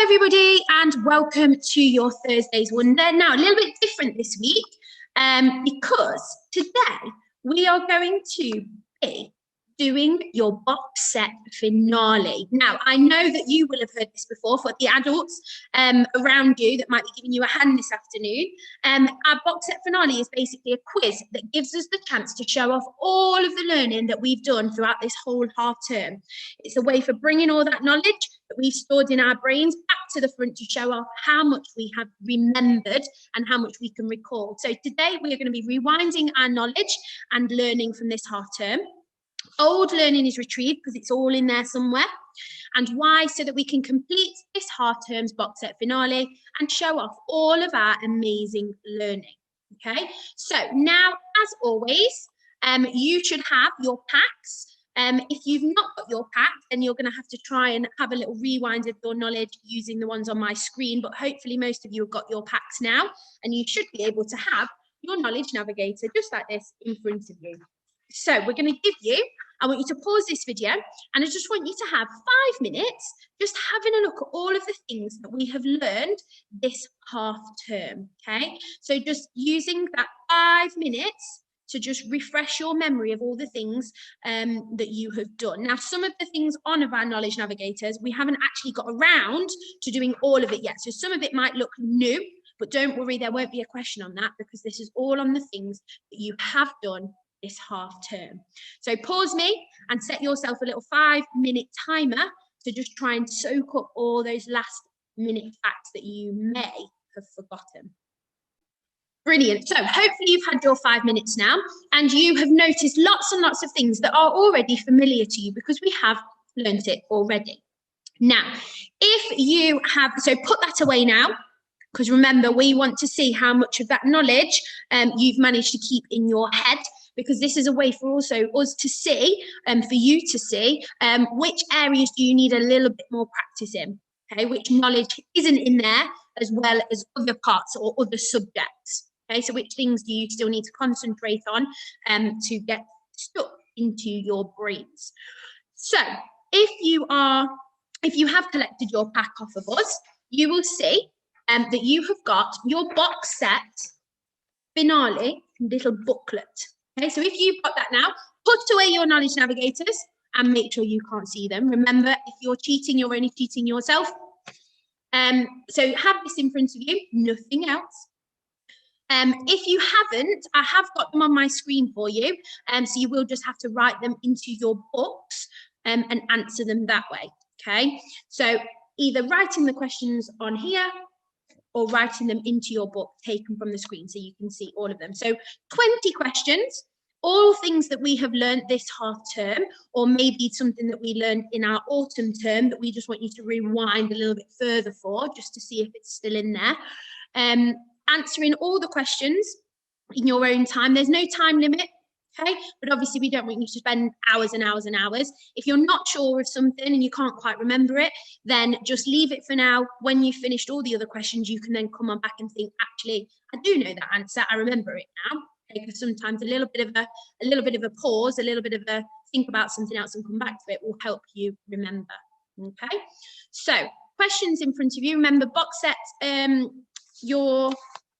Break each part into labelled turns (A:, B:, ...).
A: everybody, and welcome to your Thursday's Wonder. Now, a little bit different this week because today we are going to be doing your box set finale. Now, I know that you will have heard this before for the adults around you that might be giving you a hand this afternoon. Our box set finale is basically a quiz that gives us the chance to show off all of the learning that we've done throughout this whole half term. It's a way for bringing all that knowledge that we've stored in our brains back to the front to show off how much we have remembered and how much we can recall. So today we are going to be rewinding our knowledge and learning from this half term. Old learning is retrieved because it's all in there somewhere. And why? So that we can complete this half term's box set finale and show off all of our amazing learning. Okay, so now, as always, you should have your packs. If you've not got your pack, then you're going to have to try and have a little rewind of your knowledge using the ones on my screen. But hopefully most of you have got your packs now, and you should be able to have your knowledge navigator just like this in front of you. So we're going to give you, I want you to pause this video, and I just want you to have 5 minutes just having a look at all of the things that we have learned this half term, okay? So just using that 5 minutes to just refresh your memory of all the things that you have done. Now, some of the things on of our knowledge navigators, we haven't actually got around to doing all of it yet. So some of it might look new, but don't worry, there won't be a question on that because this is all on the things that you have done this half term. So pause me and set yourself a little 5-minute timer to just try and soak up all those last minute facts that you may have forgotten. Brilliant. So hopefully you've had your 5 minutes now and you have noticed lots and lots of things that are already familiar to you because we have learned it already. Now, if you have, so put that away now, because remember, we want to see how much of that knowledge you've managed to keep in your head, because this is a way for also us to see, for you to see, which areas do you need a little bit more practice in, okay? Which knowledge isn't in there, as well as other parts or other subjects, okay? So which things do you still need to concentrate on to get stuck into your brains? So if you have collected your pack off of us, you will see that you have got your box set finale little booklet. Okay, so if you've got that now, put away your knowledge navigators and make sure you can't see them. Remember, if you're cheating, you're only cheating yourself. So have this in front of you, nothing else. If you haven't, I have got them on my screen for you. So you will just have to write them into your books and answer them that way. Okay, so either writing the questions on here or writing them into your book taken from the screen so you can see all of them. So 20 questions, all things that we have learned this half term, or maybe something that we learned in our autumn term that we just want you to rewind a little bit further for, just to see if it's still in there. Answering all the questions in your own time. There's no time limit. Okay, but obviously we don't want you to spend hours and hours and hours. If you're not sure of something and you can't quite remember it, then just leave it for now. When you've finished all the other questions, you can then come on back and think, actually, I do know that answer. I remember it now. Okay, because sometimes a little bit of a pause, a little bit of a think about something else and come back to it will help you remember. Okay, so questions in front of you. Remember, box sets, your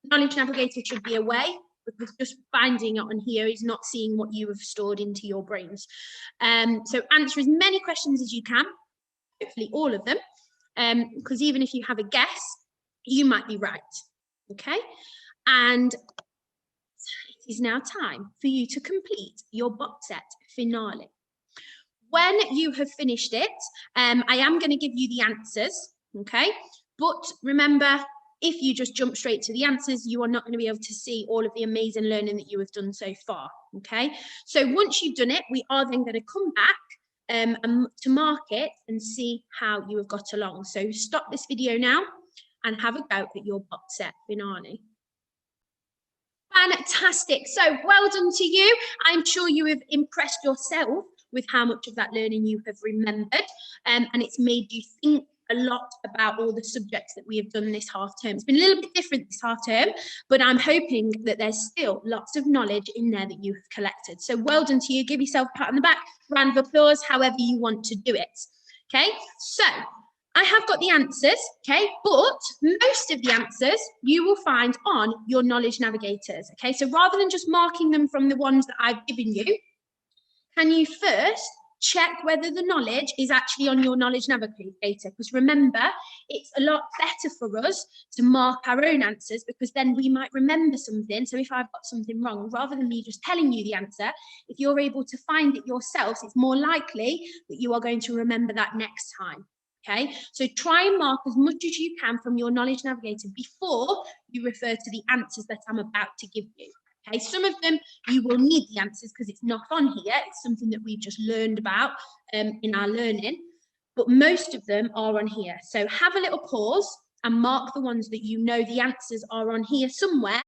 A: knowledge navigator should be away, because just finding it on here is not seeing what you have stored into your brains. So answer as many questions as you can, hopefully all of them, because even if you have a guess, you might be right, okay? And it is now time for you to complete your box set finale. When you have finished it, I am going to give you the answers, okay? But remember, if you just jump straight to the answers, you are not going to be able to see all of the amazing learning that you have done so far, okay? So once you've done it, we are then going to come back to mark it and see how you have got along. So stop this video now and have a go at your box set finale. Fantastic. So well done to you. I'm sure you have impressed yourself with how much of that learning you have remembered, and it's made you think a lot about all the subjects that we have done this half term. It's been a little bit different this half term, but I'm hoping that there's still lots of knowledge in there that you have collected. So well done to you. Give yourself a pat on the back, round of applause, however you want to do it. Okay, so I have got the answers, okay, but most of the answers you will find on your knowledge navigators, okay? So rather than just marking them from the ones that I've given you, can you first check whether the knowledge is actually on your knowledge navigator? Because remember, it's a lot better for us to mark our own answers, because then we might remember something. So if I've got something wrong, rather than me just telling you the answer, if you're able to find it yourselves, it's more likely that you are going to remember that next time. Okay, so try and mark as much as you can from your knowledge navigator before you refer to the answers that I'm about to give you. Okay, some of them you will need the answers because it's not on here. It's something that we've just learned about in our learning, but most of them are on here. So have a little pause and mark the ones that you know the answers are on here somewhere.